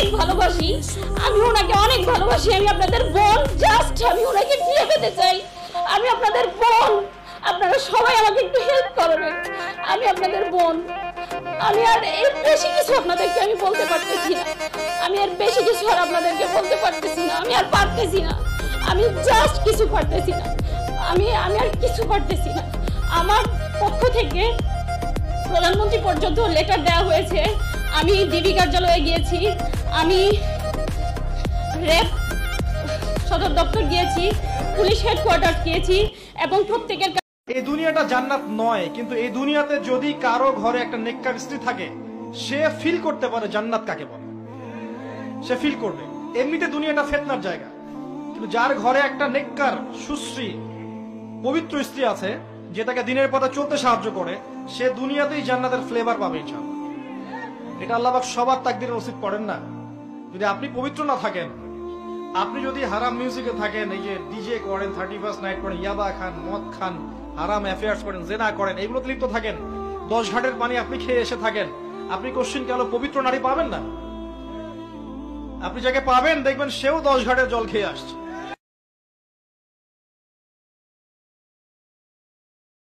অনেক ভালোবাসি, আমি ওনাকে অনেক ভালোবাসি। আমি আপনাদের বোন, জাস্ট আমি ওনাকে ফিরে পেতে চাই। আমি আপনাদের বোন, আপনারা সবাই আমাকে একটু হেল্প করবেন। আমি আপনাদের বোন। আমি আর এর বেশি কিছু আপনাদেরকে আমি বলতে পারতেছি না। আমি আর বেশি কিছু আর আপনাদেরকে বলতে পারতেছি না। আমি আর পারতেছি না। আমি জাস্ট কিছু পারতেছি না। আমি আর কিছু পারতেছি না। আমার পক্ষ থেকে প্রধানমন্ত্রী পর্যন্ত লেটার দেওয়া হয়েছে। আমি ডিবি কার্যালয়ে গিয়েছি, আমি র্যাব সদর দপ্তর গিয়েছি, পুলিশ হেডকোয়ার্টার গিয়েছি এবং প্রত্যেকের। এই দুনিয়াটা জান্নাত নয়, কিন্তু এই দুনিয়াতে যদি কারো ঘরে একটা নেককার স্ত্রী থাকে, সে ফিল করতে পারে জান্নাত কাকে বলে। সে ফিল করবে। এমনিতে দুনিয়াটা ফিতনার জায়গা, কিন্তু যার ঘরে একটা নেককার সুশ্রী পবিত্র স্ত্রী আছে, যে তাকে দিনের পথে চলতে সাহায্য করে, সে দুনিয়াতেই জান্নাতের ফ্লেভার পাবে ইনশাআল্লাহ। এটা আল্লাহ পাক সবার তাকদীরে নসিব করেন না। যদি আপনি পবিত্র না থাকেন, আপনি যদি হারাম মিউজিকে থাকেন, এই যে ডিজে করেন, 31st নাইট করেন, ইয়াবা খান, মদ খান, হারাম অ্যাফেয়ার্স করেন, জেনা করেন, এগুলোতে লিপ্ত থাকেন, 10 ঘাটের পানি আপনি খেয়ে এসে থাকেন, আপনি কোশ্চিন কেন পবিত্র নারী পাবেন না? আপনি যাকে পাবেন দেখবেন সেও 10 ঘাটের জল খেয়ে আসছে।